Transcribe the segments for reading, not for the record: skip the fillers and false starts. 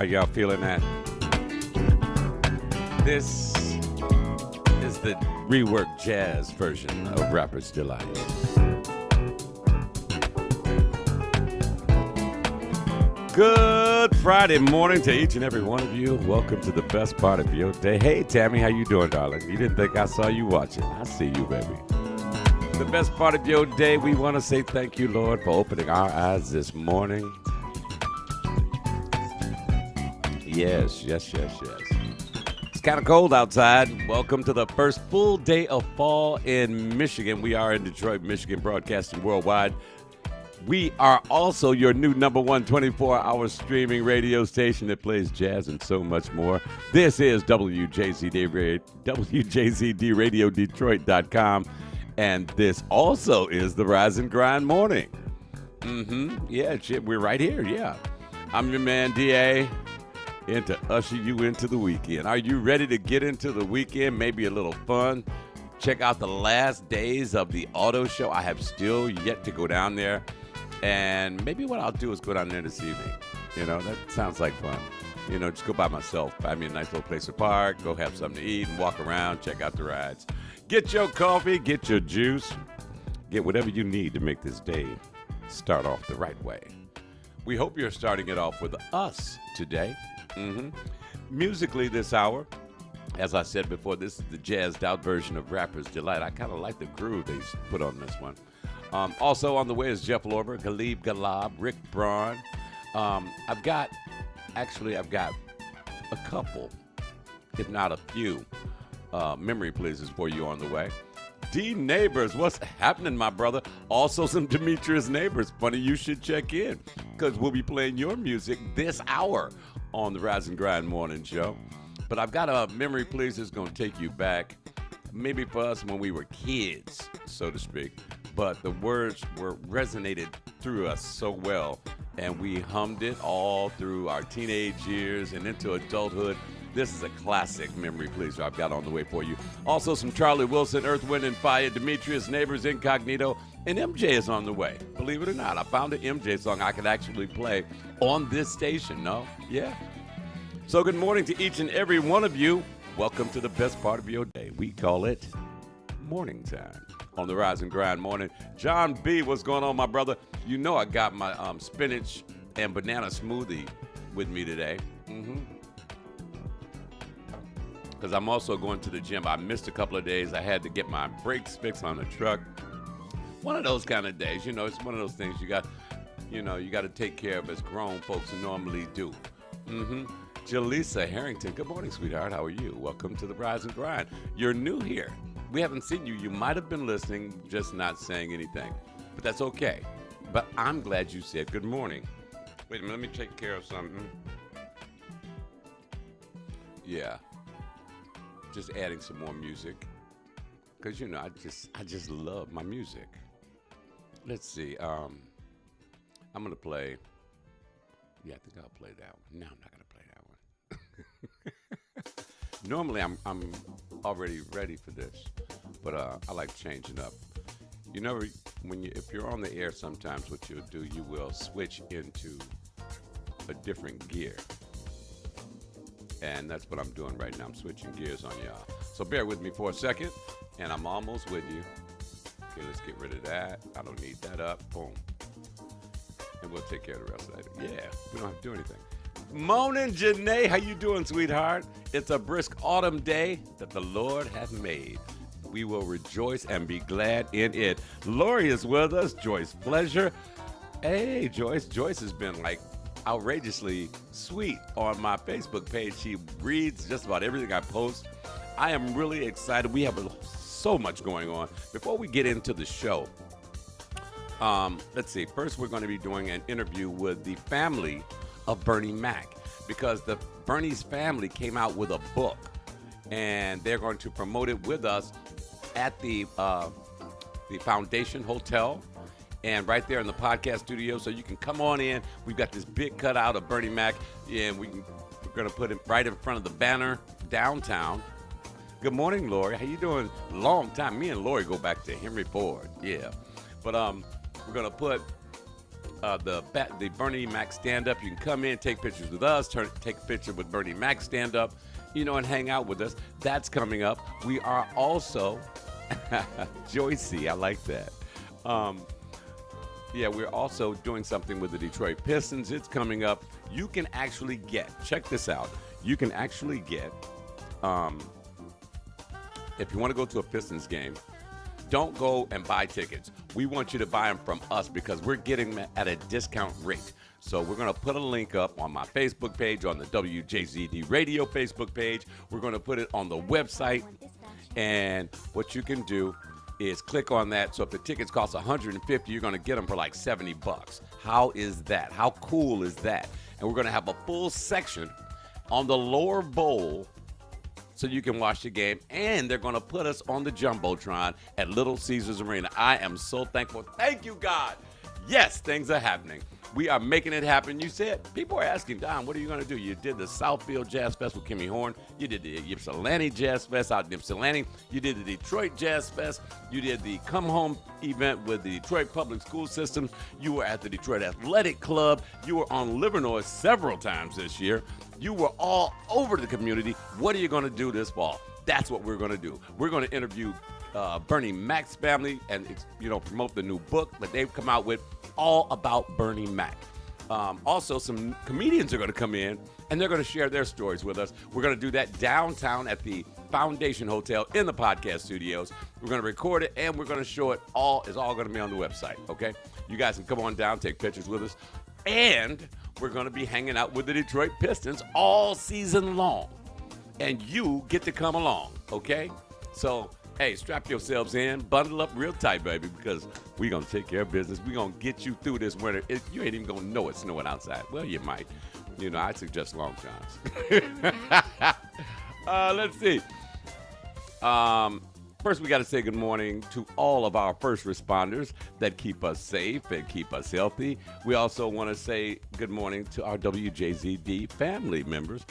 y'all feeling that? This is the reworked jazz version of Rapper's Delight. Good Friday morning to each and every one of you. Welcome to the best part of your day. Hey, Tammy, how you doing, darling? You didn't think I saw you watching. I see you, baby. The best part of your day, we want to say thank you, Lord, for opening our eyes this morning. Yes. It's kind of cold outside. Welcome to the first full day of fall in Michigan. We are in Detroit, Michigan, broadcasting worldwide. We are also your new number one 24-hour streaming radio station that plays jazz and so much more. This is WJZDRadioDetroit.com, and this also is the Rise and Grind Morning. Yeah, we're right here, yeah. I'm your man, D.A., and to usher you into the weekend. Are you ready to get into the weekend? Maybe a little fun. Check out the last days of the auto show. I have still yet to go down there. And maybe what I'll do is go down there this evening. You know, that sounds like fun. You know, just go by myself. Find me a nice little place to park, go have something to eat and walk around, check out the rides. Get your coffee, get your juice, get whatever you need to make this day start off the right way. We hope you're starting it off with us today. Musically this hour, as I said before, this is the jazzed out version of Rapper's Delight. I kind of like the groove they put on this one. Also on the way is Jeff Lorber, Khalib Galab, Rick Braun. I've got a couple, if not a few, memory pleasers for you on the way. D Neighbors, what's happening, my brother? Also some Demetrius Neighbors. Funny you should check in, because we'll be playing your music this hour on the Rise and Grind Morning Show. But I've got a memory pleaser that's going to take you back, maybe for us when we were kids, so to speak. But the words resonated through us so well, and we hummed it all through our teenage years and into adulthood. This is a classic memory pleaser I've got on the way for you. Also some Charlie Wilson, Earth, Wind & Fire, Demetrius Neighbors, Incognito, and MJ is on the way. Believe it or not, I found an MJ song I could actually play on this station, no? Yeah. So good morning to each and every one of you. Welcome to the best part of your day. We call it morning time on the Rise and Grind Morning. John B., what's going on, my brother? You know I got my spinach and banana smoothie with me today. Because I'm also going to the gym. I missed a couple of days. I had to get my brakes fixed on the truck. One of those kind of days. You know, it's one of those things you got to take care of as grown folks normally do. Jaleesa Harrington, good morning, sweetheart. How are you? Welcome to the Rise and Grind. You're new here. We haven't seen you. You might have been listening, just not saying anything. But that's okay. But I'm glad you said good morning. Wait a minute, let me take care of something. Yeah. Just adding some more music. Because, you know, I just love my music. Let's see. I'm going to play. Yeah, I think I'll play that one. No, I'm not going to play that one. Normally, I'm already ready for this, but I like changing up. You know, if you're on the air, sometimes what you'll do, you will switch into a different gear, and that's what I'm doing right now. I'm switching gears on y'all. So bear with me for a second, and I'm almost with you. Okay, let's get rid of that. I don't need that up. Boom. And we'll take care of the rest of that. Yeah, we don't have to do anything. Morning, Janae. How you doing, sweetheart? It's a brisk autumn day that the Lord hath made. We will rejoice and be glad in it. Lori is with us. Joyce Pleasure. Hey, Joyce. Joyce has been like outrageously sweet on my Facebook page. She reads just about everything I post. I am really excited. We have so much going on. Before we get into the show, let's see. First, we're going to be doing an interview with the family of Bernie Mac, because Bernie's family came out with a book, and they're going to promote it with us at the Foundation Hotel and right there in the podcast studio. So you can come on in. We've got this big cutout of Bernie Mac, and we're going to put it right in front of the banner downtown. Good morning, Lori. How you doing? Long time. Me and Lori go back to Henry Ford. Yeah. But we're going to put the Bernie Mac stand up. You can come in, take pictures with us, take a picture with Bernie Mac stand up, and hang out with us. That's coming up. We are also Joycey, I like that. Yeah, we're also doing something with the Detroit Pistons. It's coming up. You can actually check this out. You can actually get, if you want to go to a Pistons game, don't go and buy tickets. We want you to buy them from us because we're getting them at a discount rate. So we're going to put a link up on my Facebook page, on the WJZD Radio Facebook page. We're going to put it on the website. And what you can do is click on that. So if the tickets cost $150, you're going to get them for like $70. How is that? How cool is that? And we're going to have a full section on the lower bowl so you can watch the game. And they're going to put us on the Jumbotron at Little Caesars Arena. I am so thankful. Thank you, God. Yes, things are happening. We are making it happen. You said, people are asking, Don, what are you going to do? You did the Southfield Jazz Fest with Kimmy Horn. You did the Ypsilanti Jazz Fest out in Ypsilanti. You did the Detroit Jazz Fest. You did the Come Home event with the Detroit Public School System. You were at the Detroit Athletic Club. You were on Livernois several times this year. You were all over the community. What are you going to do this fall? That's what we're going to do. We're going to interview Bernie Mac's family and promote the new book that they've come out with, all about Bernie Mac. Also, some comedians are going to come in and they're going to share their stories with us. We're going to do that downtown at the Foundation Hotel in the podcast studios. We're going to record it and we're going to show it all. It's all going to be on the website, okay? You guys can come on down, take pictures with us. And we're going to be hanging out with the Detroit Pistons all season long. And you get to come along, okay? So, hey, strap yourselves in, bundle up real tight, baby, because we're going to take care of business. We're going to get you through this winter. You ain't even going to know it's snowing outside. Well, you might. I suggest long johns. Let's see. First, we got to say good morning to all of our first responders that keep us safe and keep us healthy. We also want to say good morning to our WJZD family members.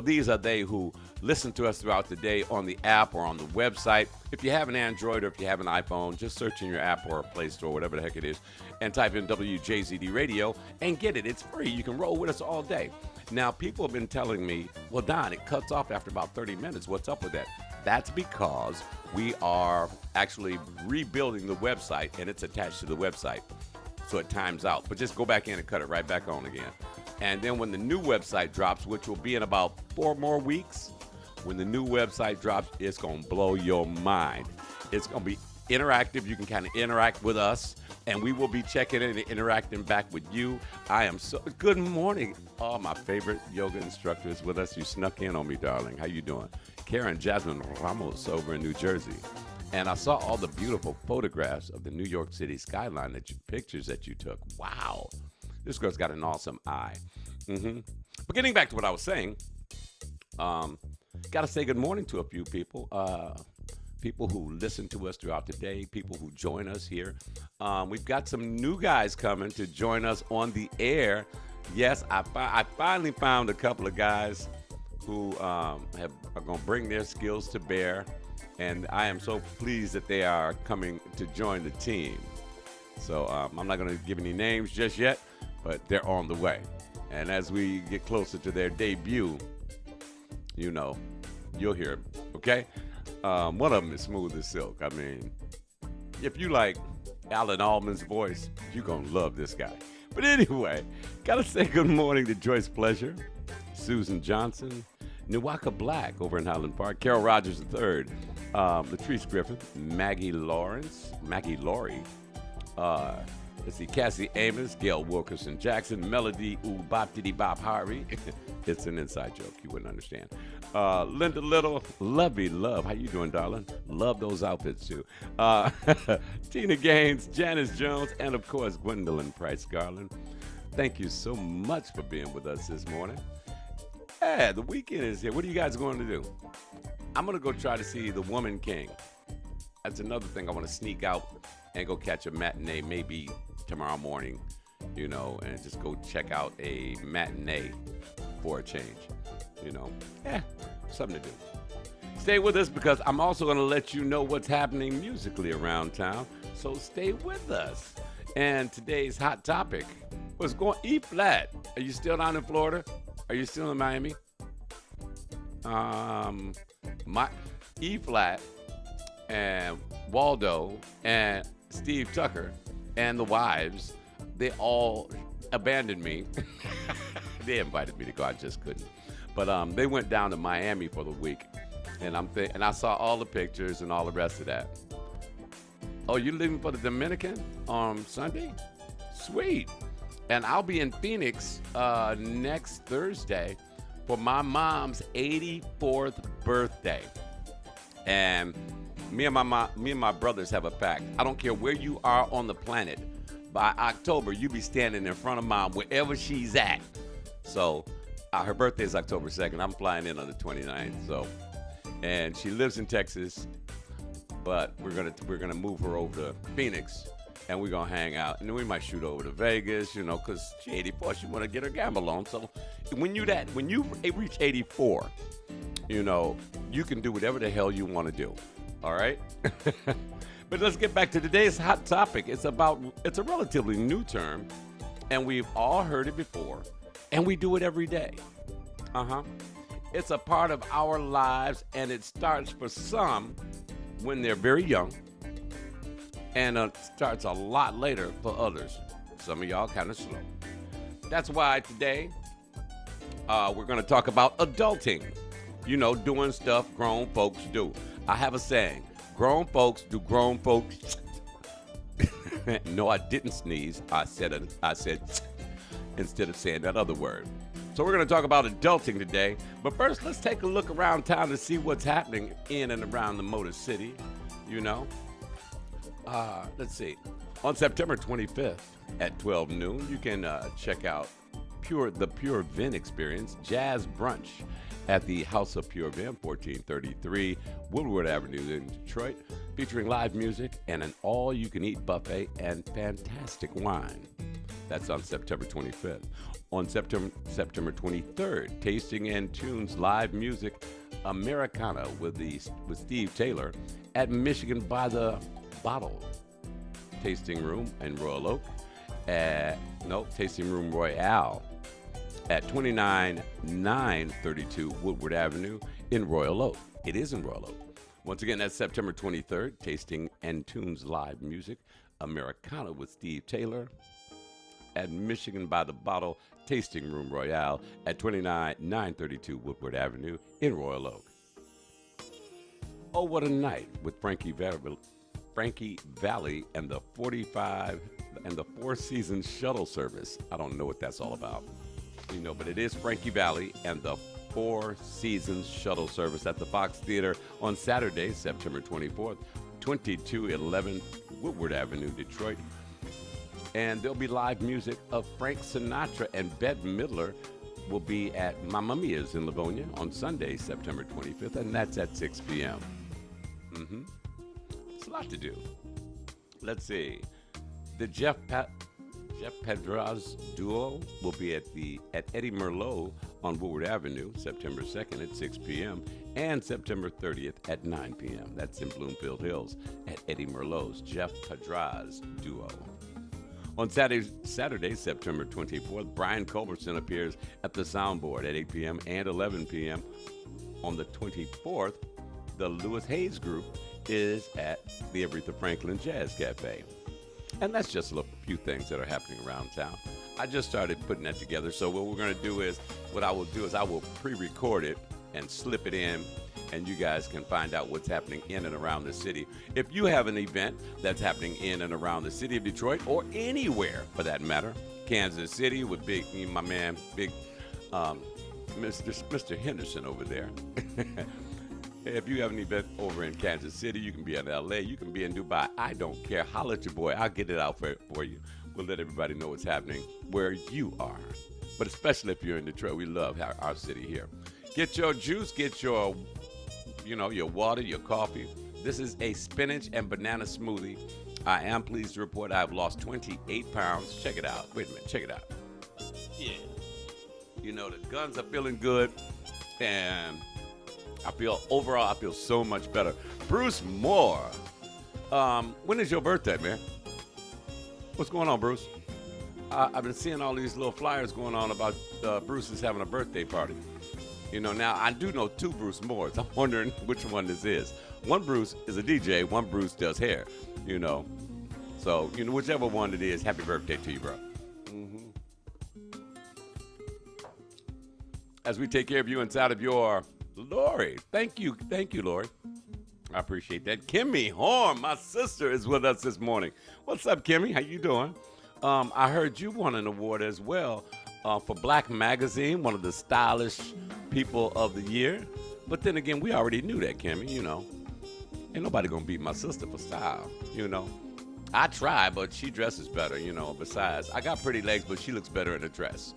These are they who listen to us throughout the day on the app or on the website. If you have an Android or if you have an iPhone, just search in your app or Play Store, whatever the heck it is, and type in WJZD Radio and get it. It's free. You can roll with us all day. Now, people have been telling me, well, Don, it cuts off after about 30 minutes. What's up with that? That's because we are actually rebuilding the website, and it's attached to the website. So it times out. But just go back in and cut it right back on again. And then when the new website drops, which will be in about 4 more weeks, when the new website drops, it's going to blow your mind. It's going to be interactive. You can kind of interact with us, and we will be checking in and interacting back with you. I am so good morning. Oh, my favorite yoga instructor is with us. You snuck in on me, darling. How you doing? Karen Jasmine Ramos over in New Jersey. And I saw all the beautiful photographs of the New York City skyline, pictures that you took. Wow. This girl's got an awesome eye. But getting back to what I was saying, got to say good morning to a few people. People who listen to us throughout the day, people who join us here. We've got some new guys coming to join us on the air. Yes, I finally found a couple of guys who are going to bring their skills to bear. And I am so pleased that they are coming to join the team. So I'm not going to give any names just yet, but they're on the way. And as we get closer to their debut, you'll hear them, okay? One of them is smooth as silk. I mean, if you like Alan Alman's voice, you're going to love this guy. But anyway, got to say good morning to Joyce Pleasure, Susan Johnson, Nwaka Black over in Highland Park, Carol Rogers III, Latrice Griffin, Maggie Laurie, let's see, Cassie Amos, Gail Wilkerson Jackson, Melody Bop Harvey. It's an inside joke, you wouldn't understand. Linda Little, Lovey Love. How you doing, darling? Love those outfits, too. Tina Gaines, Janice Jones, and, of course, Gwendolyn Price Garland. Thank you so much for being with us this morning. Yeah, the weekend is here. What are you guys going to do? I'm going to go try to see The Woman King. That's another thing I want to sneak out and go catch a matinee maybe tomorrow morning, and just go check out a matinee for a change, something to do. Stay with us because I'm also going to let you know what's happening musically around town, so stay with us. And today's hot topic was going E flat. Are you still down in Florida? Are you still in Miami? Um, my E flat and Waldo and Steve Tucker and the wives, they all abandoned me. They invited me to go, I just couldn't. But they went down to Miami for the week, and and I saw all the pictures and all the rest of that. Oh, you leaving for the Dominican on Sunday? Sweet. And I'll be in Phoenix next Thursday for my mom's 84th birthday. And me and my brothers have a pact. I don't care where you are on the planet. By October, you be standing in front of mom wherever she's at. So her birthday is October 2nd. I'm flying in on the 29th. So, and she lives in Texas, but we're gonna move her over to Phoenix, and we're gonna hang out, and then we might shoot over to Vegas, you know, cause she's 84. She wanna get her gamble on. So when you reach 84, you know, you can do whatever the hell you want to do. All right. But let's get back to today's hot topic. It's a relatively new term, and we've all heard it before, and we do it every day. It's a part of our lives, and it starts for some when they're very young, and it starts a lot later for others. Some of y'all kind of slow. That's why today we're going to talk about adulting. You know, doing stuff grown folks do. I have a saying. Grown folks do grown folks. No, I didn't sneeze. I said instead of saying that other word. So we're going to talk about adulting today. But first, let's take a look around town to see what's happening in and around the Motor City. You know, let's see. On September 25th at 12 noon, you can check out the Pure Vin Experience Jazz Brunch at the House of Pure Vin, 1433 Woodward Avenue in Detroit, featuring live music and an all-you-can-eat buffet and fantastic wine. That's on September 25th. On September 23rd, Tasting and Tunes live music Americana with Steve Taylor at Michigan by the Bottle Tasting Room in Royal Oak. Tasting Room Royale at 29932 Woodward Avenue in Royal Oak. It is in Royal Oak. Once again, that's September 23rd, Tasting and Tunes live music Americana with Steve Taylor at Michigan by the Bottle Tasting Room Royale at 29932 Woodward Avenue in Royal Oak. Oh, what a night with Frankie Valli and the 45 and the Four Seasons shuttle service. I don't know what that's all about. You know, but it is Frankie Valli and the Four Seasons shuttle service at the Fox Theater on Saturday, September 24th, 2211 Woodward Avenue, Detroit. And there'll be live music of Frank Sinatra, and Bette Midler will be at Mamma Mia's in Livonia on Sunday, September 25th, and that's at 6 p.m. It's a lot to do. Let's see. The Jeff Pedraz Duo will be at Eddie Merlot on Woodward Avenue, September 2nd at 6 p.m. and September 30th at 9 p.m. That's in Bloomfield Hills at Eddie Merlot's Jeff Pedraz Duo. On Saturday, September 24th, Brian Culbertson appears at the Soundboard at 8 p.m. and 11 p.m. On the 24th, the Lewis Hayes Group is at the Aretha Franklin Jazz Cafe. And that's just a few things that are happening around town. I just started putting that together. So what I will do is I will pre-record it and slip it in, and you guys can find out what's happening in and around the city. If you have an event that's happening in and around the city of Detroit, or anywhere for that matter, Kansas City with my man, Mr. Henderson over there. If you have an event over in Kansas City, you can be in LA, you can be in Dubai. I don't care. Holler at your boy. I'll get it out for you. We'll let everybody know what's happening where you are. But especially if you're in Detroit, we love our city here. Get your juice, get your water, your coffee. This is a spinach and banana smoothie. I am pleased to report I've lost 28 pounds. Check it out. Wait a minute. Check it out. Yeah. You know, the guns are feeling good, and I feel so much better. Bruce Moore, when is your birthday, man? What's going on, Bruce? I've been seeing all these little flyers going on about Bruce is having a birthday party. Now I do know two Bruce Moores. I'm wondering which one this is. One Bruce is a DJ, one Bruce does hair, So, whichever one it is, happy birthday to you, bro. As we take care of you inside of your Lori. Thank you, Lori. I appreciate that. Kimmy Horn, my sister, is with us this morning. What's up, Kimmy? How you doing? I heard you won an award as well for Black Magazine, one of the stylish people of the year. But then again, we already knew that, Kimmy, Ain't nobody gonna beat my sister for style, I try, but she dresses better, Besides, I got pretty legs, but she looks better in a dress,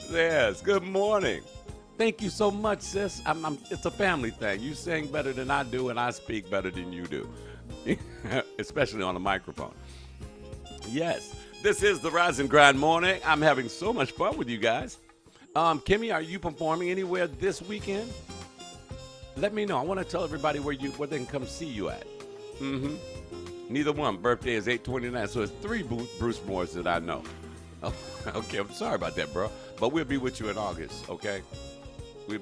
Yes, good morning. Thank you so much, sis. It's a family thing. You sing better than I do, and I speak better than you do, especially on the microphone. Yes, this is the Rise and Grind Morning. I'm having so much fun with you guys. Kimmy, are you performing anywhere this weekend? Let me know. I want to tell everybody where they can come see you at. Neither one. Birthday is 8/29, so it's 3 Bruce Moores that I know. Oh, okay, I'm sorry about that, bro. But we'll be with you in August, okay? We'll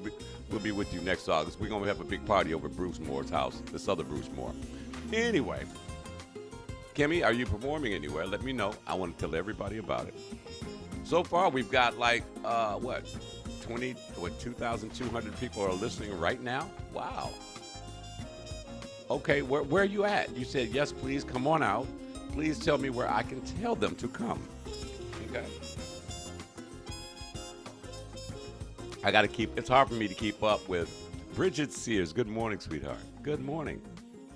be with you next August. We're going to have a big party over at Bruce Moore's house, this other Bruce Moore. Anyway, Kimmy, are you performing anywhere? Let me know. I want to tell everybody about it. So far, we've got 2,200 people are listening right now? Wow. Okay, where are you at? You said, yes, please, come on out. Please tell me where I can tell them to come. Okay. It's hard for me to keep up with Bridget Sears. Good morning, sweetheart. Good morning.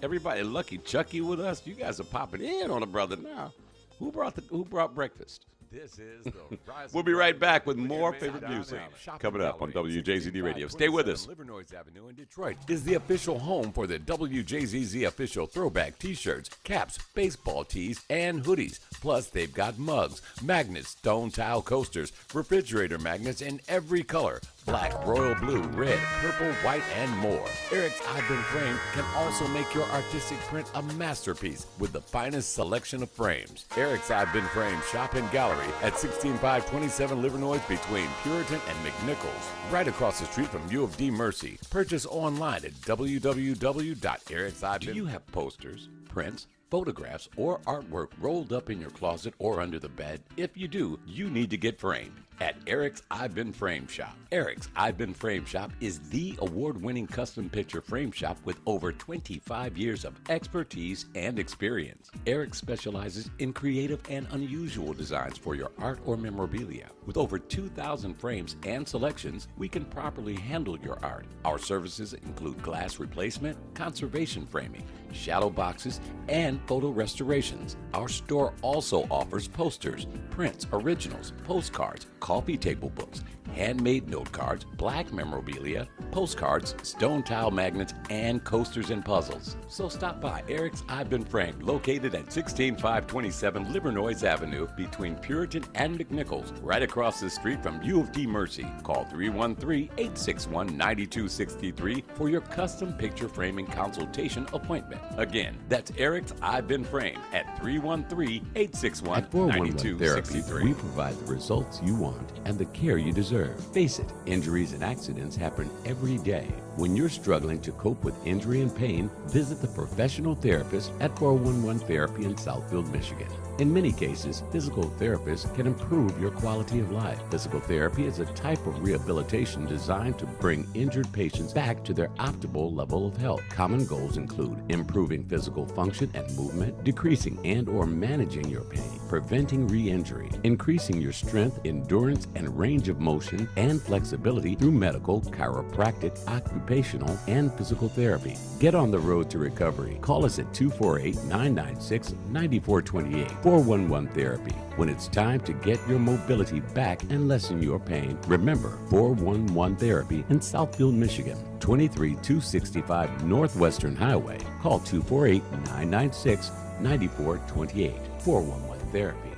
Everybody, Lucky Chucky with us. You guys are popping in on a brother now. Who brought breakfast? This is the Rise. We'll be right back with more favorite music coming up on WJZD Radio. Stay with us. Livernois Avenue in Detroit is the official home for the WJZZ official throwback t-shirts, caps, baseball tees, and hoodies. Plus, they've got mugs, magnets, stone tile coasters, refrigerator magnets in every color. Black, royal blue, red, purple, white, and more. Eric's I've Been Framed can also make your artistic print a masterpiece with the finest selection of frames. Eric's I've Been Framed shop and gallery at 16527 Livernois between Puritan and McNichols, right across the street from U of D Mercy. Purchase online at www.ericsibeen. Do you have posters, prints, photographs, or artwork rolled up in your closet or under the bed? If you do, you need to get framed at Eric's I've Been Framed Shop. Eric's I've Been Framed Shop is the award-winning custom picture frame shop with over 25 years of expertise and experience. Eric specializes in creative and unusual designs for your art or memorabilia. With over 2,000 frames and selections, we can properly handle your art. Our services include glass replacement, conservation framing, shadow boxes, and photo restorations. Our store also offers posters, prints, originals, postcards, coffee table books, handmade note cards, black memorabilia, postcards, stone tile magnets, and coasters and puzzles. So stop by Eric's I've Been Framed, located at 16527 Livernois Avenue between Puritan and McNichols, right across the street from U of D Mercy. Call 313-861-9263 for your custom picture framing consultation appointment. Again, that's Eric's I've Been Framed at 313-861-9263. We provide the results you want and the care you deserve. Face it, injuries and accidents happen every day. When you're struggling to cope with injury and pain, visit the professional therapist at 411 Therapy in Southfield, Michigan. In many cases, physical therapists can improve your quality of life. Physical therapy is a type of rehabilitation designed to bring injured patients back to their optimal level of health. Common goals include improving physical function and movement, decreasing and or managing your pain, preventing re-injury, increasing your strength, endurance, and range of motion and flexibility through medical, chiropractic, occupational, and physical therapy. Get on the road to recovery. Call us at 248-996-9428. 411 Therapy. When it's time to get your mobility back and lessen your pain, remember 411 Therapy in Southfield, Michigan, 23265 Northwestern Highway. Call 248-996-9428. 411 Therapy.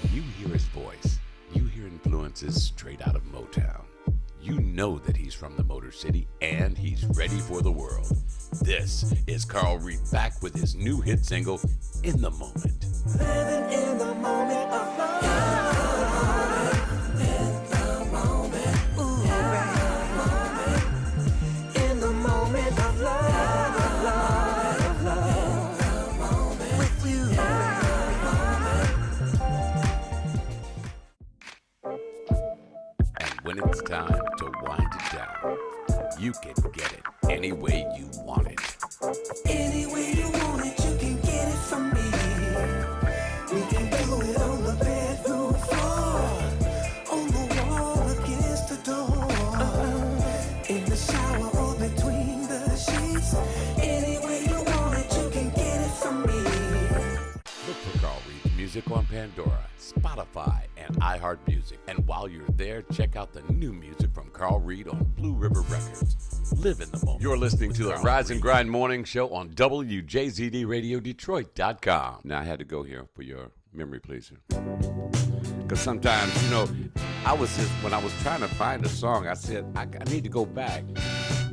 When you hear his voice, you hear influences straight out of Motown. you know that he's from the Motor City and he's ready for the world. This is Carl Reed back with his new hit single, In the Moment. Living in the moment of love. In the moment. Ooh, in the moment of love, of love. With you. And when it's time to wind it down, you can get it any way you want it. Any way you want it, you can get it from me. We can do it on the bedroom floor, on the wall against the door, in the shower or between the sheets. Any way you want it, you can get it from me. Look for Carl Reed's music on Pandora, Spotify, and iHeartMusic. And while you're there, check out the new music from Carl Reed on Blue River Records. Live in the moment. You're listening to the Carl Rise and Reed. Grind Morning Show on WJZDRadioDetroit.com. Now, I had to go here for your memory pleaser. Because sometimes, you know, when I was trying to find a song, I said, I need to go back.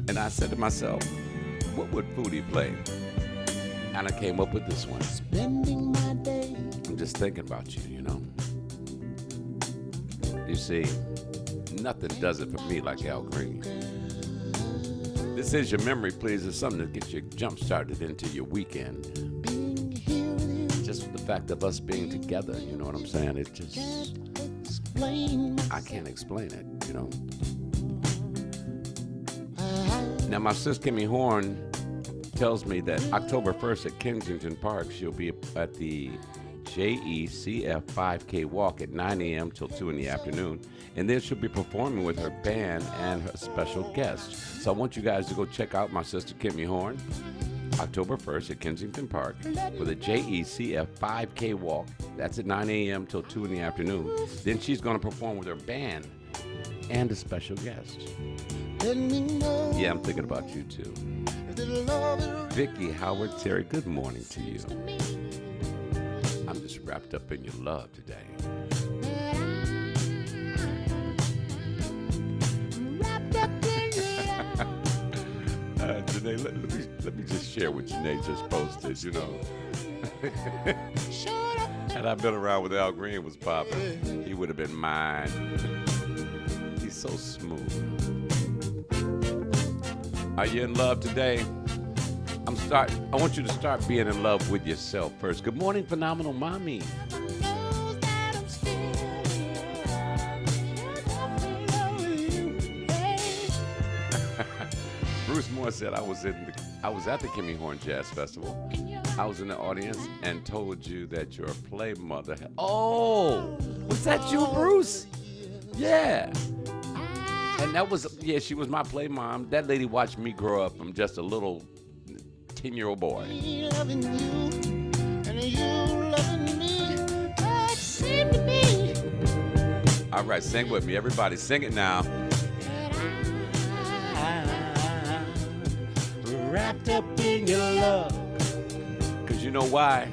And I said to myself, what would Foodie play? And I came up with this one. Spending my day. I'm just thinking about you, you know. You see, nothing does it for me like Al Green. This is your memory, please. It's something to get you jump started into your weekend. Being here with Just the fact of us being together, you know what I'm saying? It just, explain I can't explain it, you know. Now, my sister Kimmy Horn tells me that October 1st at Kensington Park, she'll be at the JECF 5K walk at 9 a.m. till 2 in the afternoon. And then she'll be performing with her band and her special guest. So I want you guys to go check out my sister Kimmy Horn, October 1st at Kensington Park for the JECF 5K walk. That's at 9 a.m. till 2 in the afternoon. Then she's going to perform with her band and a special guest. Let me know Yeah, I'm thinking about you too. if the love is Vicky, Howard, Terry, good morning to you. I'm just wrapped up in your love today. wrapped up in your Janae, let me just share what Janae just posted, you know. short up. Had I been around with Al Green was popping, he would have been mine. He's so smooth. Are you in love today? I want you to start being in love with yourself first. Good morning, Phenomenal Mommy. Knows that I'm still in love with you. Hey. Bruce Moore said I was at the Kimmy Horn Jazz Festival. I was in the audience and told you that your play mother oh, was that you, Bruce? Yeah. And that was, she was my play mom. That lady watched me grow up from just a little 10-year-old boy. Me loving you and you loving me. It seemed to me All right, sing with me. Everybody, sing it now. that I'm wrapped up in your love. Because you know why?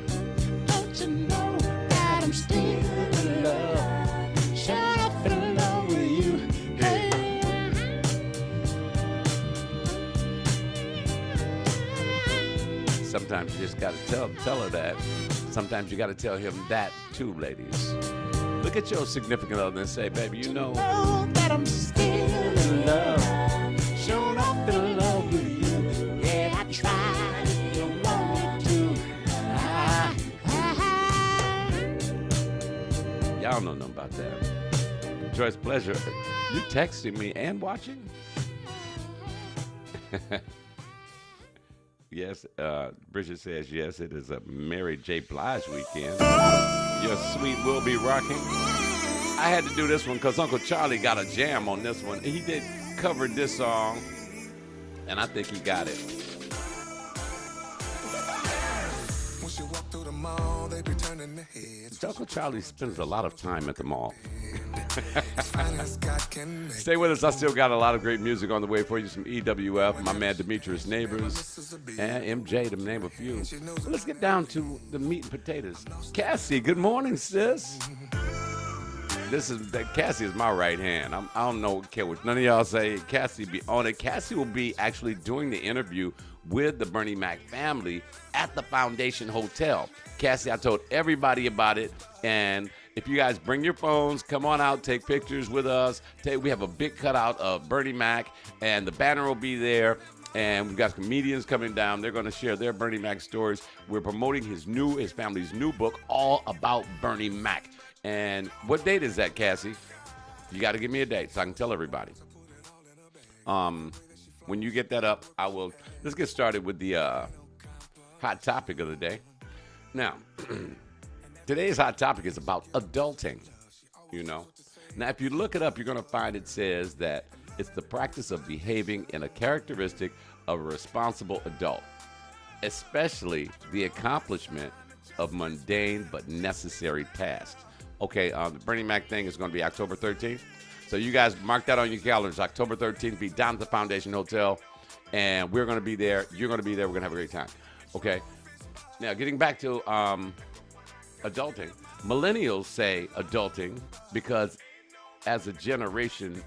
Don't you know that I'm still in love? Shut up in love with you. Hey. Sometimes you just got to tell her that. Sometimes you got to tell him that too, ladies. Look at your significant other and say, baby, you know, Know that I'm still in love. Shut up in love with you. Yeah, I tried if you wanted to. y'all know nothing about that. Joyce Pleasure, you texting me and watching? Yes, Bridget says yes, it is a Mary J. Blige weekend. Your sweet will be rocking. I had to do this one because Uncle Charlie got a jam on this one. He did cover this song, and I think he got it. Once you walk through the mall, they be turning their heads. Uncle Charlie spends a lot of time at the mall. Fine as God can make. Stay with us. I still got a lot of great music on the way for you. Some EWF, my man Demetrius Neighbors, and MJ, to name a few. Let's get down to the meat and potatoes. Cassie, good morning, sis. this is that Cassie is my right hand. I don't know care what none of y'all say. Cassie be on it. Cassie will be actually doing the interview with the Bernie Mac family at the Foundation Hotel. Cassie, I told everybody about it, and if you guys bring your phones, come on out, take pictures with us. We have a big cutout of Bernie Mac, and the banner will be there. And we've got comedians coming down. They're going to share their Bernie Mac stories. We're promoting his family's new book, all about Bernie Mac. And what date is that, Cassie? You got to give me a date so I can tell everybody. When you get that up, let's get started with the hot topic of the day. Now, today's hot topic is about adulting, Now, if you look it up, you're going to find it says that it's the practice of behaving in a characteristic of a responsible adult, especially the accomplishment of mundane but necessary tasks. Okay, the Bernie Mac thing is going to be October 13th. So you guys mark that on your calendars. October 13th, be down at the Foundation Hotel, and we're going to be there. You're going to be there. We're going to have a great time. Okay. Now, getting back to adulting, millennials say adulting because as a generation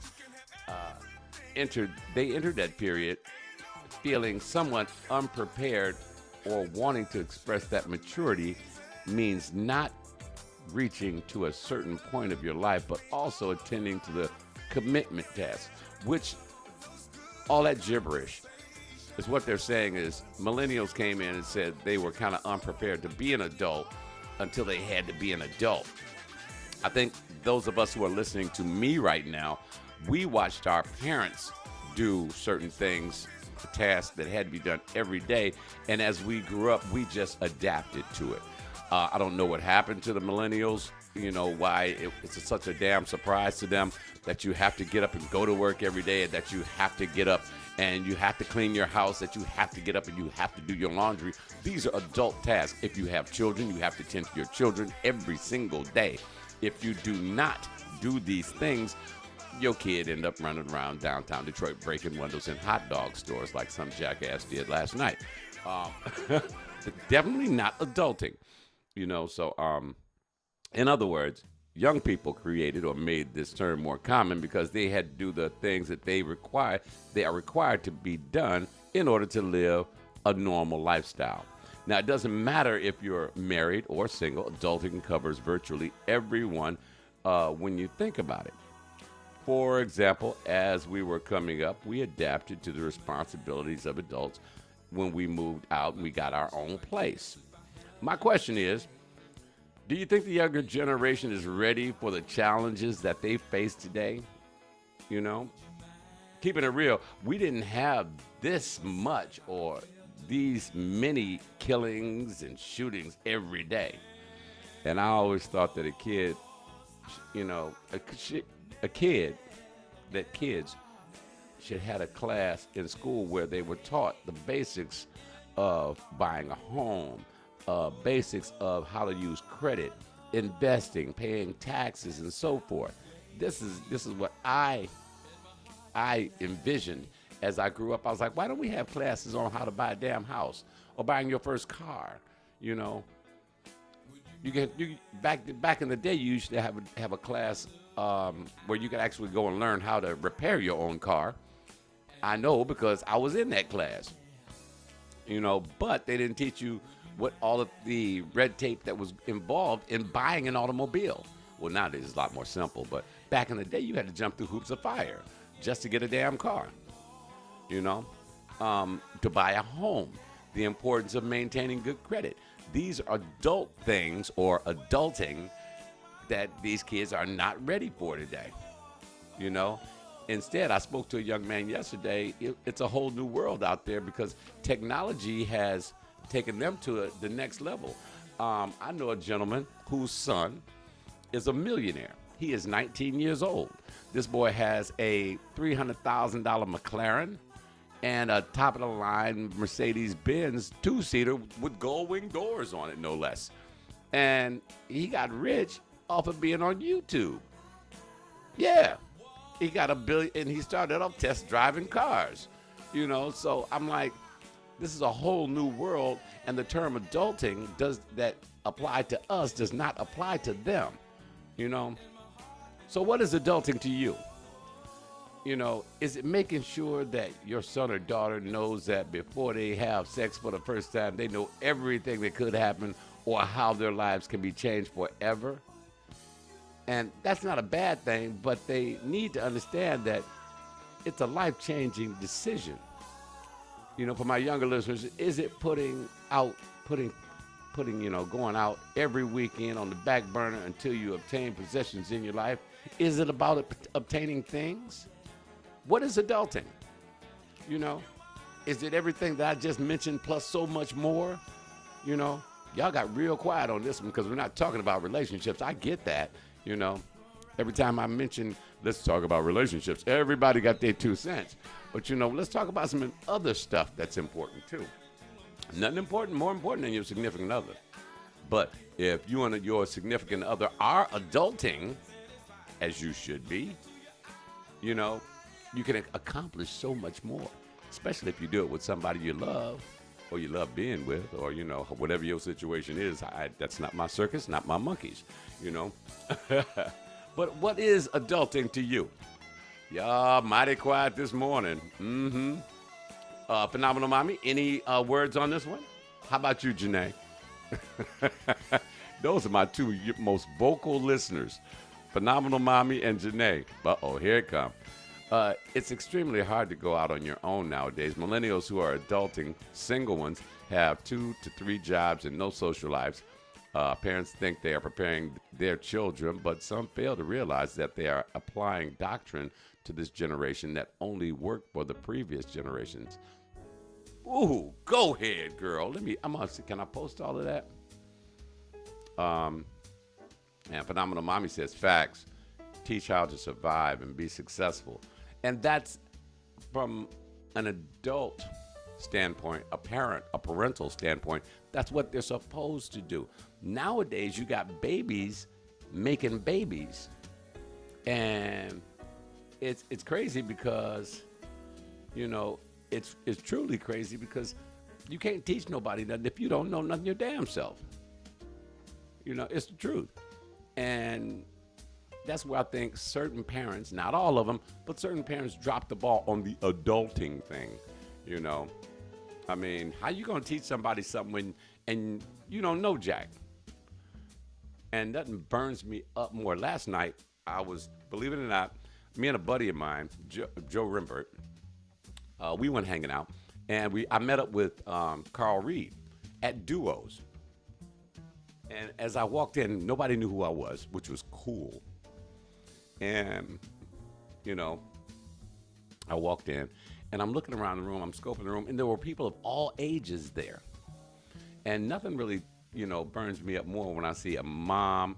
entered that period feeling somewhat unprepared or wanting to express that maturity means not reaching to a certain point of your life, but also attending to the commitment task, which all that gibberish is what they're saying is millennials came in and said they were kind of unprepared to be an adult until they had to be an adult. I think those of us who are listening to me right now, we watched our parents do certain things, tasks that had to be done every day, and as we grew up, we just adapted to it. I don't know what happened to the millennials, why it's such a damn surprise to them that you have to get up and go to work every day, and that you have to get up and you have to clean your house, that you have to get up and you have to do your laundry. These are adult tasks. If you have children, you have to tend to your children every single day. If you do not do these things, your kid end up running around downtown Detroit breaking windows in hot dog stores like some jackass did last night. Definitely not adulting. So in other words, young people created or made this term more common because they had to do the things that they are required to be done in order to live a normal lifestyle. Now, it doesn't matter if you're married or single. Adulting covers virtually everyone when you think about it. For example, as we were coming up, we adapted to the responsibilities of adults when we moved out and we got our own place. My question is, do you think the younger generation is ready for the challenges that they face today? Keeping it real, we didn't have this much or these many killings and shootings every day. And I always thought that kids should have a class in school where they were taught the basics of buying a home, basics of how to use credit, investing, paying taxes, and so forth. This is what I envisioned as I grew up. I was like, why don't we have classes on how to buy a damn house or buying your first car? Back in the day, you used to have a class where you could actually go and learn how to repair your own car. I know because I was in that class. But they didn't teach you what all of the red tape that was involved in buying an automobile. Well, nowadays it's a lot more simple, but back in the day, you had to jump through hoops of fire just to get a damn car. To buy a home, the importance of maintaining good credit. These are adult things or adulting that these kids are not ready for today. Instead, I spoke to a young man yesterday. It's a whole new world out there because technology has taken them to the next level. I know a gentleman whose son is a millionaire. He is 19 years old. This boy has a $300,000 McLaren and a top-of-the-line Mercedes-Benz two-seater with gold-wing doors on it, no less. And he got rich off of being on YouTube. Yeah. He got $1 billion, and he started off test driving cars. So I'm like, this is a whole new world, and the term adulting that apply to us does not apply to them. So what is adulting to you? You know, is it making sure that your son or daughter knows that before they have sex for the first time, they know everything that could happen or how their lives can be changed forever? And that's not a bad thing, but they need to understand that it's a life-changing decision. You know, for my younger listeners, is it going out every weekend on the back burner until you obtain possessions in your life? Is it about obtaining things? What is adulting? You know, is it everything that I just mentioned plus so much more? You know, y'all got real quiet on this one because we're not talking about relationships. I get that, you know. Every time I mention, let's talk about relationships, everybody got their 2 cents. But, you know, let's talk about some other stuff that's important, too. Nothing more important than your significant other. But if you and your significant other are adulting, as you should be, you know, you can accomplish so much more, especially if you do it with somebody you love or you love being with, or, you know, whatever your situation is. That's not my circus, not my monkeys, you know. But what is adulting to you? Y'all mighty quiet this morning. Phenomenal Mommy, any words on this one? How about you, Janae? Those are my 2 most vocal listeners, Phenomenal Mommy and Janae. Uh-oh, here it comes. It's extremely hard to go out on your own nowadays. Millennials who are adulting, single ones, have 2 to 3 jobs and no social lives. Parents think they are preparing their children, but some fail to realize that they are applying doctrine to this generation that only worked for the previous generations. Ooh, go ahead, girl. Can I post all of that? And Phenomenal Mommy says, facts. Teach how to survive and be successful. And that's from an adult standpoint, a parental standpoint. That's what they're supposed to do. Nowadays, you got babies making babies. And it's crazy because, you know, it's truly crazy because you can't teach nobody nothing if you don't know nothing your damn self. You know, it's the truth. And that's where I think certain parents, not all of them, but certain parents drop the ball on the adulting thing, you know. I mean, how you going to teach somebody something and you don't know jack? And nothing burns me up more. Last night, I was, believe it or not, me and a buddy of mine, Joe Rimbert, we went hanging out, and I met up with Carl Reed at Duos. And as I walked in, nobody knew who I was, which was cool. And, you know, I walked in, and I'm looking around the room, I'm scoping the room, and there were people of all ages there. And nothing really, you know, burns me up more when I see a mom,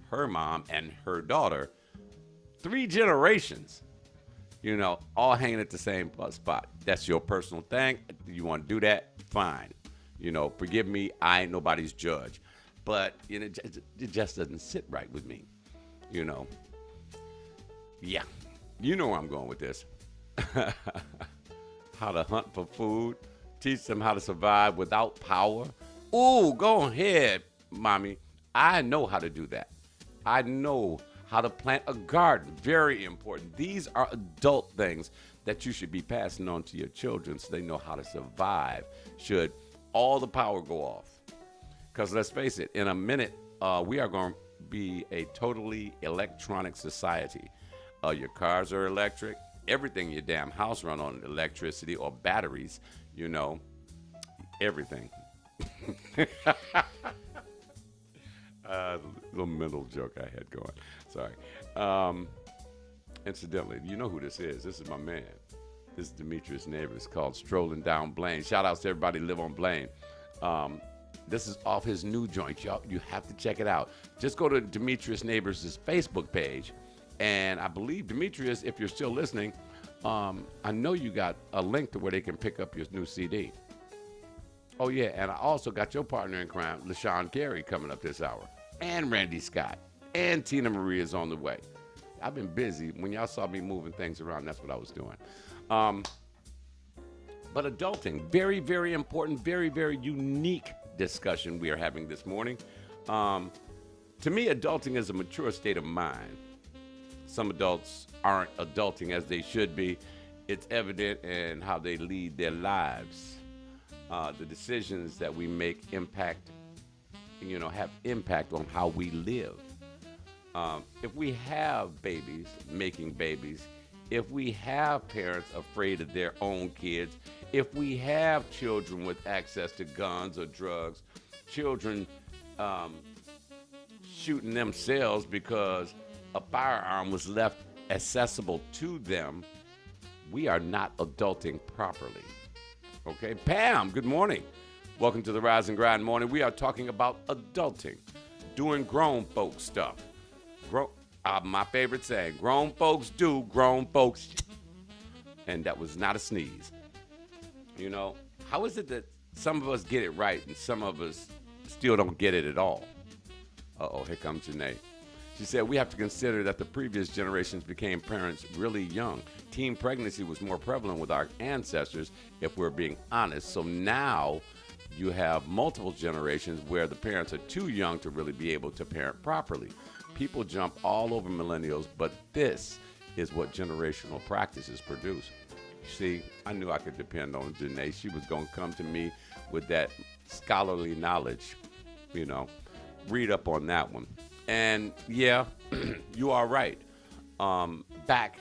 her mom, and her daughter, 3 generations, you know, all hanging at the same spot. That's your personal thing. You want to do that? Fine. You know, forgive me, I ain't nobody's judge. But, you know, it just doesn't sit right with me, you know. Yeah, you know where I'm going with this. How to hunt for food, teach them how to survive without power. Ooh, go ahead, Mommy. I know how to do that. I know how to plant a garden. Very important. These are adult things that you should be passing on to your children so they know how to survive should all the power go off. Because let's face it, in a minute, we are going to be a totally electronic society. Your cars are electric. Everything in your damn house run on electricity or batteries, you know, everything. Little mental joke I had going. Sorry. Incidentally, you know who this is. This is my man. This is Demetrius Neighbors, called Strolling Down Blaine. Shout outs to everybody who live on Blaine. This is off his new joint. Y'all, you have to check it out. Just go to Demetrius Neighbors' Facebook page. And I believe, Demetrius, if you're still listening, I know you got a link to where they can pick up your new CD. Oh, yeah, and I also got your partner in crime, LaShawn Carey, coming up this hour. And Randy Scott. And Tina Marie is on the way. I've been busy. When y'all saw me moving things around, that's what I was doing. But adulting, very, very important, very, very unique discussion we are having this morning. To me, adulting is a mature state of mind. some adults aren't adulting as they should be. It's evident in how they lead their lives. The decisions that we make have impact on how we live. If we have babies making babies, if we have parents afraid of their own kids, if we have children with access to guns or drugs, children shooting themselves because a firearm was left accessible to them, we are not adulting properly. Okay, Pam, good morning. Welcome to the Rise and Grind Morning. We are talking about adulting, doing grown folks stuff. My favorite saying, grown folks do grown folks. And that was not a sneeze. You know, how is it that some of us get it right and some of us still don't get it at all? Uh-oh, here comes Janae. She said, we have to consider that the previous generations became parents really young. Teen pregnancy was more prevalent with our ancestors, if we're being honest. So now you have multiple generations where the parents are too young to really be able to parent properly. People jump all over millennials, but this is what generational practices produce. See, I knew I could depend on Janae. She was going to come to me with that scholarly knowledge, read up on that one. And yeah, you are right. Back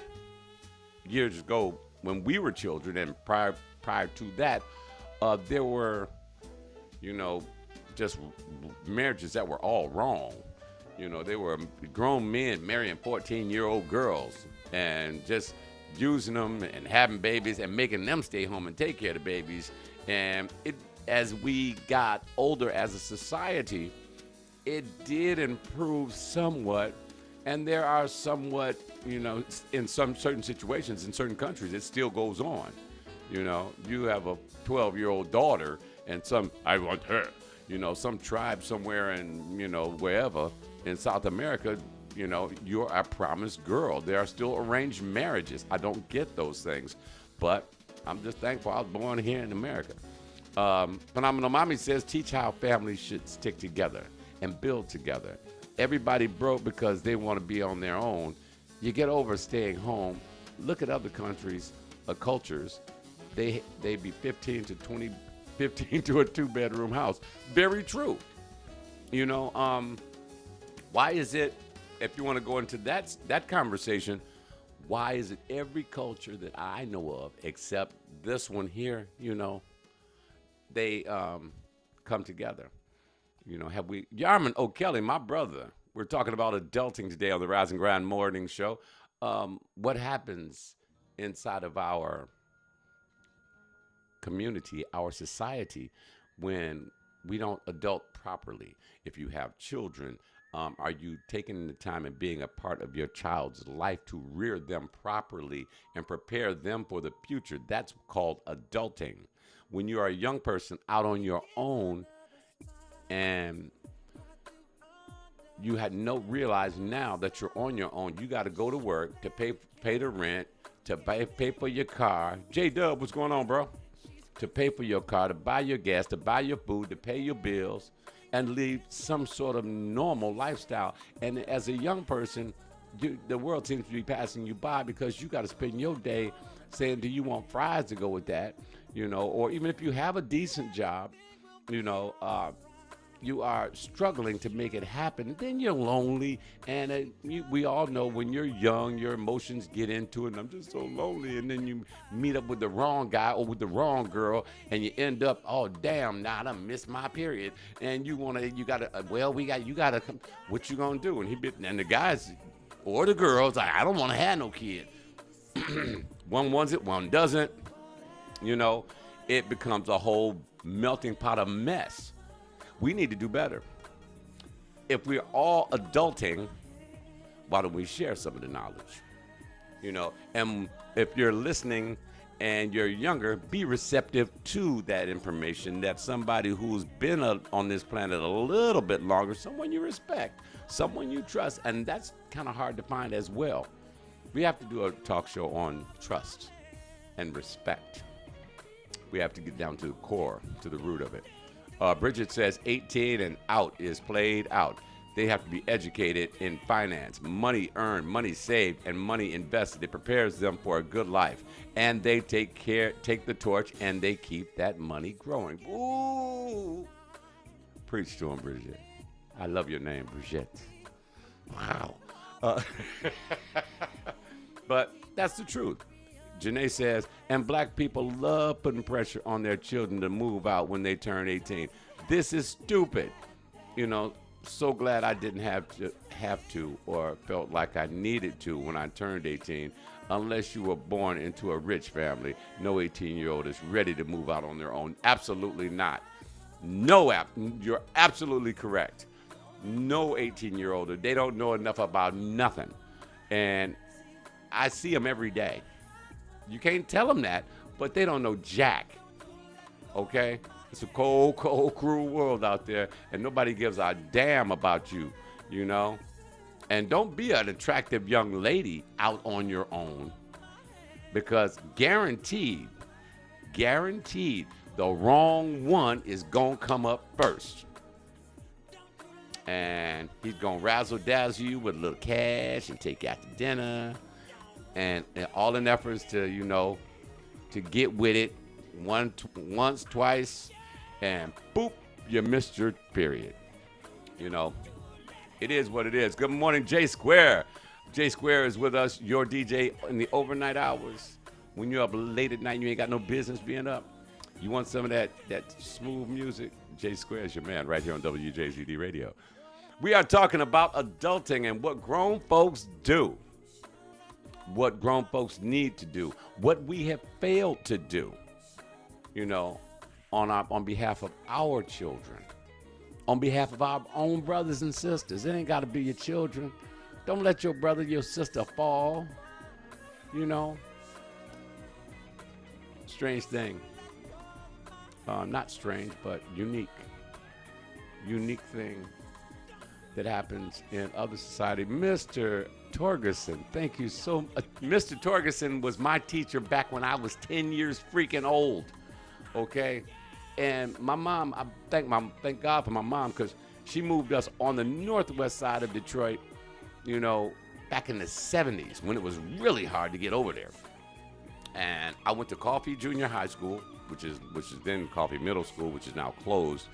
years ago when we were children and prior to that, there were, just marriages that were all wrong. They were grown men marrying 14-year-old girls and just using them and having babies and making them stay home and take care of the babies. And as we got older as a society, it did improve somewhat. And there are somewhat, in some certain situations, in certain countries, it still goes on. You have a 12-year-old daughter and I want her, some tribe somewhere in, wherever in South America, you're a promised girl. There are still arranged marriages. I don't get those things, but I'm just thankful I was born here in America. Phenomenal Mommy says, teach how families should stick together and build together. Everybody broke because they want to be on their own. You get over staying home. Look at other countries, cultures. They be 15 to a two-bedroom house. Very true. Why is it, if you want to go into that conversation, why is it every culture that I know of, except this one here, they come together? Have we, Yarman O'Kelly, my brother, we're talking about adulting today on the Rise and Grind Morning Show. What happens inside of our community, our society, when we don't adult properly? If you have children, are you taking the time and being a part of your child's life to rear them properly and prepare them for the future? That's called adulting. When you are a young person out on your own and you realize now that you're on your own, you got to go to work to pay the rent, to pay for your car. J-Dub, what's going on, bro? To pay for your car, to buy your gas, to buy your food, to pay your bills, and lead some sort of normal lifestyle. And as a young person, the world seems to be passing you by because you got to spend your day saying, do you want fries to go with that? Or even if you have a decent job, you are struggling to make it happen, then you're lonely. And we all know when you're young, your emotions get into it, and I'm just so lonely. And then you meet up with the wrong guy or with the wrong girl, and you end up, oh, damn, now I done missed my period. And you gotta, what you gonna do? And the guys or the girls, like, I don't wanna have no kid. One wants it, one doesn't. It becomes a whole melting pot of mess. We need to do better. If we're all adulting, why don't we share some of the knowledge? And if you're listening and you're younger, be receptive to that information, that somebody who's been on this planet a little bit longer, someone you respect, someone you trust, and that's kind of hard to find as well. We have to do a talk show on trust and respect. We have to get down to the core, to the root of it. Bridget says 18 and out is played out. They have to be educated in finance, money earned, money saved, and money invested. It prepares them for a good life. And they take the torch, and they keep that money growing. Ooh. Preach to them, Bridget. I love your name, Bridget. Wow. But that's the truth. Janae says, and black people love putting pressure on their children to move out when they turn 18. This is stupid. You know, so glad I didn't have to or felt like I needed to when I turned 18. Unless you were born into a rich family, no 18-year-old is ready to move out on their own. Absolutely not. No, you're absolutely correct. No 18-year-old, they don't know enough about nothing. And I see them every day. You can't tell them that, but they don't know jack. Okay? It's a cold, cold, cruel world out there, and nobody gives a damn about you, you know? And don't be an attractive young lady out on your own, because guaranteed, the wrong one is going to come up first. And he's going to razzle-dazzle you with a little cash and take you out to dinner. And all in efforts to, you know, to get with it once, twice, and boop, you missed your period. You know, it is what it is. Good morning, J Square. J Square is with us, your DJ in the overnight hours. When you're up late at night and you ain't got no business being up, you want some of that smooth music, J Square is your man right here on WJZD Radio. We are talking about adulting and what grown folks do. What grown folks need to do, what we have failed to do, you know, on behalf of our children, on behalf of our own brothers and sisters. It ain't got to be your children. Don't let your brother, your sister fall, you know. Strange thing. Not strange, but unique thing that happens in other society. Mr. Torgerson, thank you so much. Mr. Torgerson was my teacher back when I was 10 years freaking old, okay? And my mom, I thank God for my mom, because she moved us on the northwest side of Detroit, you know, back in the 70s when it was really hard to get over there. And I went to Coffee Junior High School, which is then Coffee Middle School, which is now closed.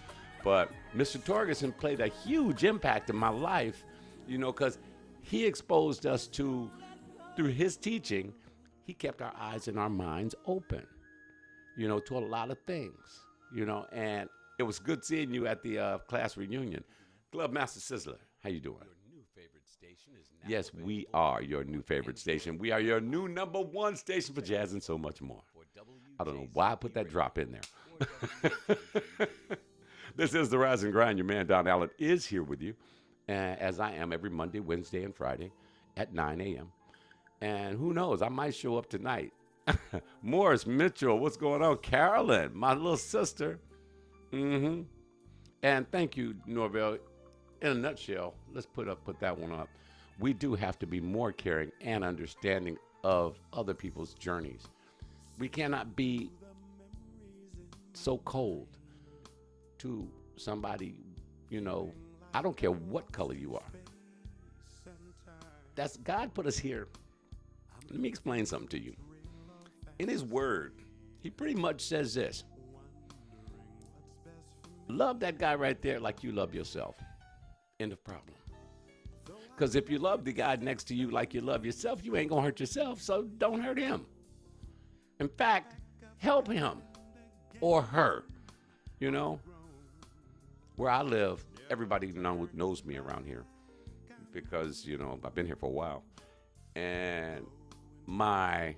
But Mr. Torgerson played a huge impact in my life, you know, because he exposed us to, through his teaching, he kept our eyes and our minds open, you know, to a lot of things, you know. And it was good seeing you at the class reunion. Glove Master Sizzler, how you doing? Your new favorite station is now Yes, we are your new favorite station. We are your new number one station for jazz and so much more. I don't know why I put that drop in there. This is The Rise and Grind. Your man, Don Allen, is here with you, as I am every Monday, Wednesday, and Friday at 9 a.m. And who knows, I might show up tonight. Morris Mitchell, what's going on? Carolyn, my little sister. And thank you, Norvell. In a nutshell, let's put that one up. We do have to be more caring and understanding of other people's journeys. We cannot be so cold to somebody, you know. I don't care what color you are. That's God put us here. Let me explain something to you. In his word, he pretty much says this: love that guy right there like you love yourself. End of problem. Because if you love the guy next to you like you love yourself, you ain't gonna hurt yourself, so don't hurt him. In fact, help him or her, you know. Where I live, everybody knows me around here because, you know, I've been here for a while. And my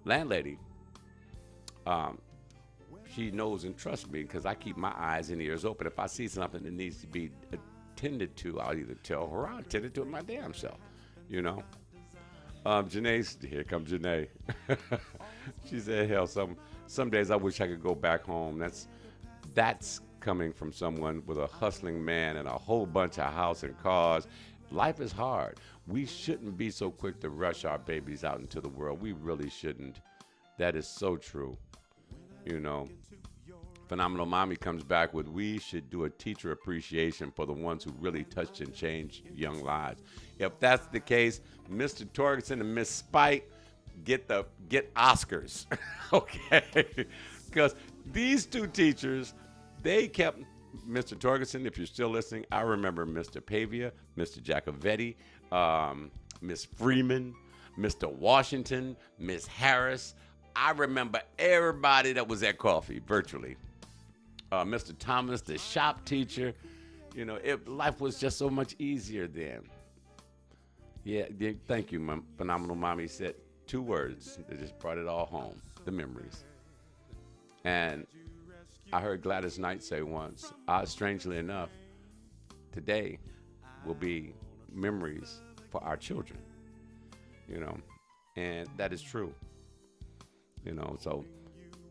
landlady, she knows and trusts me because I keep my eyes and ears open. If I see something that needs to be attended to, I'll either tell her or I'll attend it to it my damn self, you know. Here comes Janae. She said, hell, some days I wish I could go back home. That's coming from someone with a hustling man and a whole bunch of house and cars. Life is hard. We shouldn't be so quick to rush our babies out into the world. We really shouldn't. That is so true. You know, Phenomenal Mommy comes back with, we should do a teacher appreciation for the ones who really touched and changed young lives. If that's the case, Mr. Torgerson and Miss Spike get Oscars, okay? Because these two teachers, they kept Mr. Torgerson. If you're still listening, I remember Mr. Pavia, Mr. Giacovetti, Miss Freeman, Mr. Washington, Miss Harris. I remember everybody that was at coffee virtually. Mr. Thomas, the shop teacher. You know, life was just so much easier then. Yeah, thank you, Phenomenal Mommy said 2 words that just brought it all home, the memories. And I heard Gladys Knight say once, strangely enough, today will be memories for our children, you know, and that is true, you know, so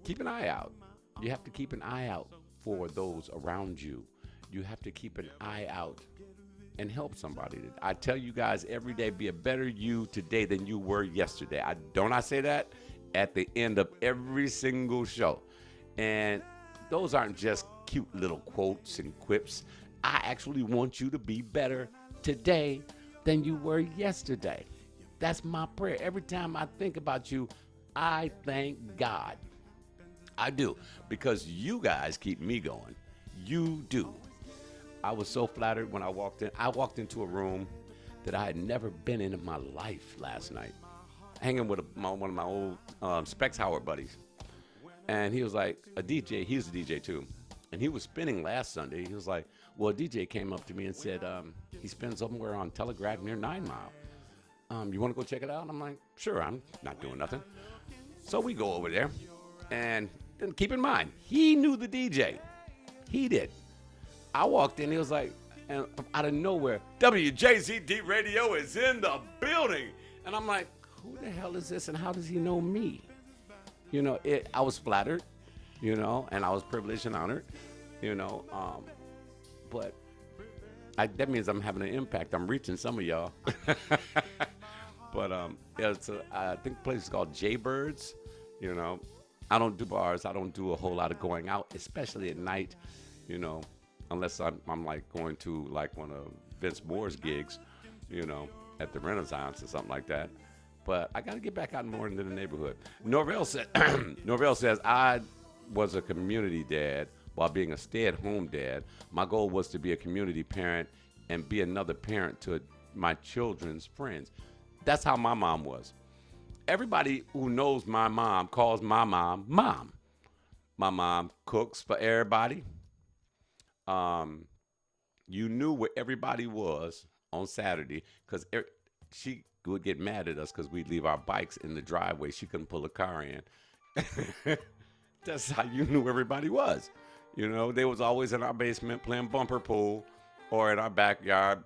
keep an eye out. You have to keep an eye out for those around you. You have to keep an eye out and help somebody. I tell you guys every day, be a better you today than you were yesterday. I say that at the end of every single show. And those aren't just cute little quotes and quips. I actually want you to be better today than you were yesterday. That's my prayer. Every time I think about you, I thank God. I do, because you guys keep me going. You do. I was so flattered when I walked in. I walked into a room that I had never been in my life last night, hanging with one of my old Specs Howard buddies. And he was like, a DJ, he was a DJ too. And he was spinning last Sunday. He was like, well, a DJ came up to me and said, he spins somewhere on Telegraph near 9 Mile. You want to go check it out? And I'm like, sure, I'm not doing nothing. So we go over there. And then keep in mind, he knew the DJ. He did. I walked in, he was like, and out of nowhere, WJZD Radio is in the building. And I'm like, who the hell is this and how does he know me? You know, I was flattered, you know, and I was privileged and honored, you know, but that means I'm having an impact. I'm reaching some of y'all. But I think the place is called Jaybirds, you know. I don't do bars. I don't do a whole lot of going out, especially at night, you know, unless I'm like going to like one of Vince Moore's gigs, you know, at the Renaissance or something like that. But I got to get back out more into the neighborhood. Norvell says, I was a community dad while being a stay-at-home dad. My goal was to be a community parent and be another parent to my children's friends. That's how my mom was. Everybody who knows my mom calls my mom, Mom. My mom cooks for everybody. You knew where everybody was on Saturday because she would get mad at us because we'd leave our bikes in the driveway. She couldn't pull a car in. That's how you knew everybody was. You know, they was always in our basement playing bumper pool or in our backyard,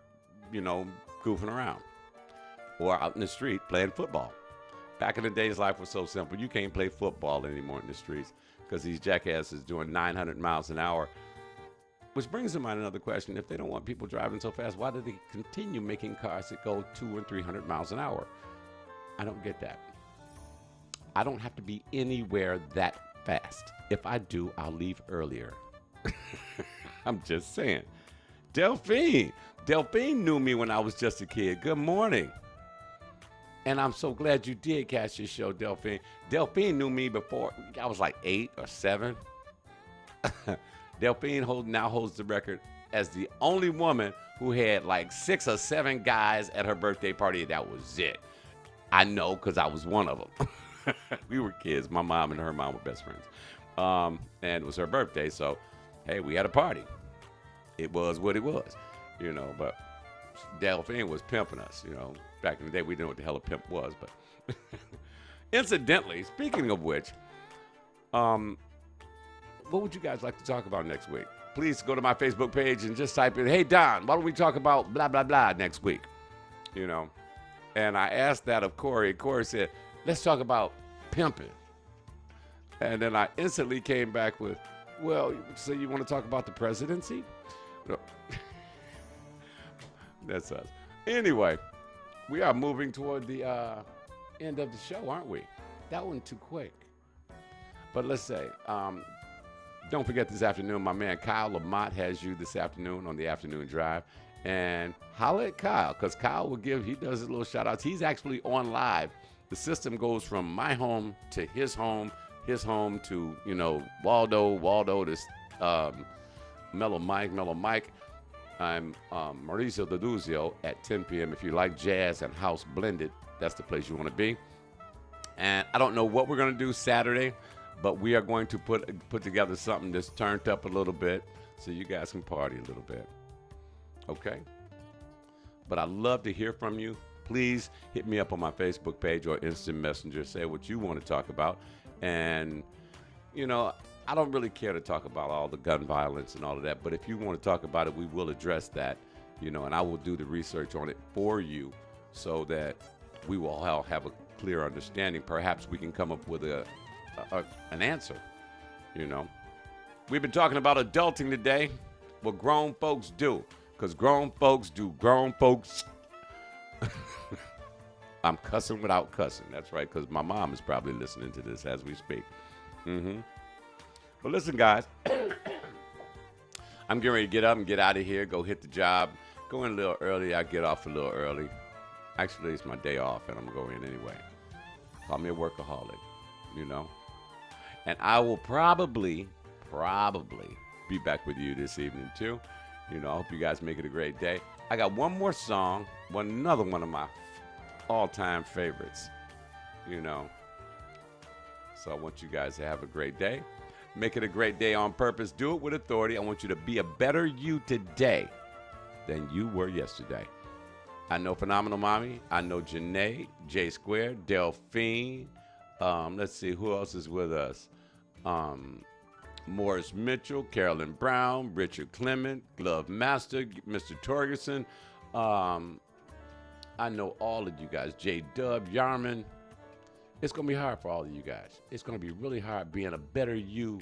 you know, goofing around. Or out in the street playing football. Back in the days, life was so simple. You can't play football anymore in the streets because these jackasses doing 900 miles an hour. Which brings to mind another question. If they don't want people driving so fast, why do they continue making cars that go 200 and 300 miles an hour? I don't get that. I don't have to be anywhere that fast. If I do, I'll leave earlier. I'm just saying. Delphine knew me when I was just a kid. Good morning. And I'm so glad you did catch this show, Delphine. Delphine knew me before I was like 8 or 7. Delphine now holds the record as the only woman who had like 6 or 7 guys at her birthday party. That was it. I know because I was one of them. We were kids. My mom and her mom were best friends. And it was her birthday. So, hey, we had a party. It was what it was, you know, but Delphine was pimping us, you know. Back in the day, we didn't know what the hell a pimp was, but incidentally, speaking of which, what would you guys like to talk about next week? Please go to my Facebook page and just type in, hey, Don, why don't we talk about blah, blah, blah next week? You know, and I asked that of Corey. Corey said, let's talk about pimping. And then I instantly came back with, well, so you want to talk about the presidency? No. That's us. Anyway. We are moving toward the end of the show, aren't we? That went too quick. But let's say, Don't forget this afternoon, my man Kyle Lamont has you this afternoon on the afternoon drive. And holla at Kyle, because Kyle he does his little shout outs. He's actually on live. The system goes from my home to his home to, Waldo to Mellow Mike. I'm Mauricio Doduzio at 10 p.m. If you like jazz and house blended, that's the place you want to be. And I don't know what we're going to do Saturday, but we are going to put together something that's turned up a little bit so you guys can party a little bit. Okay? But I'd love to hear from you. Please hit me up on my Facebook page or Instant Messenger. Say what you want to talk about. And, I don't really care to talk about all the gun violence and all of that. But if you want to talk about it, we will address that, and I will do the research on it for you so that we will all have a clear understanding. Perhaps we can come up with an answer, We've been talking about adulting today. What grown folks do. Because grown folks do grown folks. I'm cussing without cussing. That's right, because my mom is probably listening to this as we speak. But listen, guys. I'm getting ready to get up and get out of here, go hit the job. Go in a little early. I get off a little early. Actually, it's my day off, and I'm going in anyway. Call me a workaholic, And I will probably be back with you this evening, too. I hope you guys make it a great day. I got one more song, another one of my all-time favorites, So I want you guys to have a great day. Make it a great day on purpose. Do it with authority. I want you to be a better you today than you were yesterday. I know Phenomenal Mommy. I know Janae, J Square, Delphine. Let's see, who else is with us? Morris Mitchell, Carolyn Brown, Richard Clement, Glove Master, Mr. Torgerson. I know all of you guys. J Dub, Yarman. It's going to be hard for all of you guys. It's going to be really hard being a better you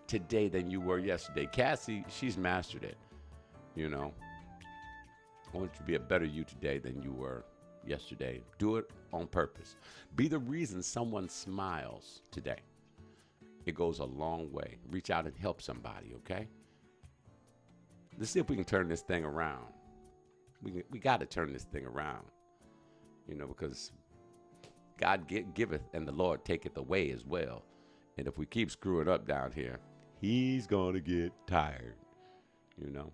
today than you were yesterday. Cassie, she's mastered it, I want you to be a better you today than you were yesterday. Do it on purpose. Be the reason someone smiles today. It goes a long way. Reach out and help somebody, okay? Let's see if we can turn this thing around. We got to turn this thing around, because God giveth and the Lord taketh away as well. And if we keep screwing up down here, he's going to get tired, I'm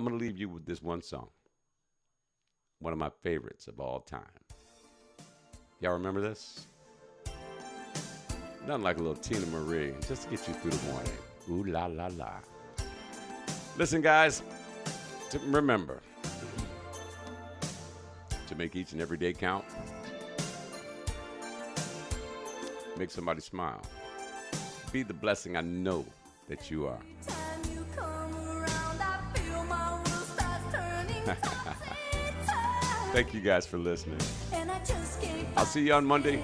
going to leave you with this one song. One of my favorites of all time. Y'all remember this? Nothing like a little Tina Marie, just to get you through the morning. Ooh la la la. Listen, guys, remember to make each and every day count. Make somebody smile. Be the blessing I know that you are. Thank you guys for listening. I'll see you on Monday.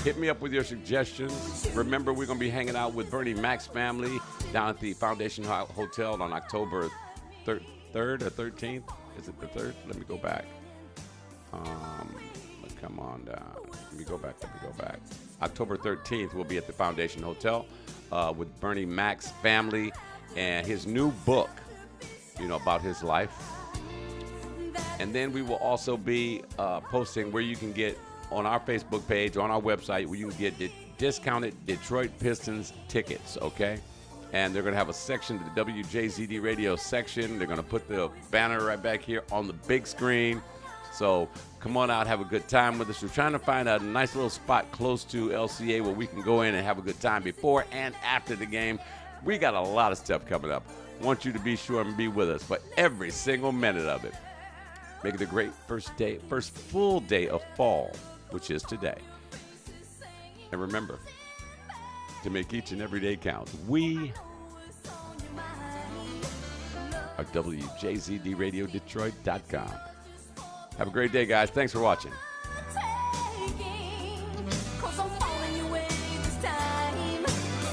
Hit me up with your suggestions. Remember, we're going to be hanging out with Bernie Mac's family down at the Foundation Hotel on October 3rd or 13th. Is it the 3rd? Let me go back. Come on down. Let me go back. October 13th, we'll be at the Foundation Hotel with Bernie Mac's family and his new book, about his life. And then we will also be posting where you can get on our Facebook page, on our website, where you can get the discounted Detroit Pistons tickets, okay? And they're going to have a section, the WJZD radio section. They're going to put the banner right back here on the big screen. So come on out, have a good time with us. We're trying to find a nice little spot close to LCA where we can go in and have a good time before and after the game. We got a lot of stuff coming up. Want you to be sure and be with us for every single minute of it. Make it a great first full day of fall, which is today. And remember to make each and every day count. We are WJZDRadioDetroit.com. Have a great day, guys. Thanks for watching.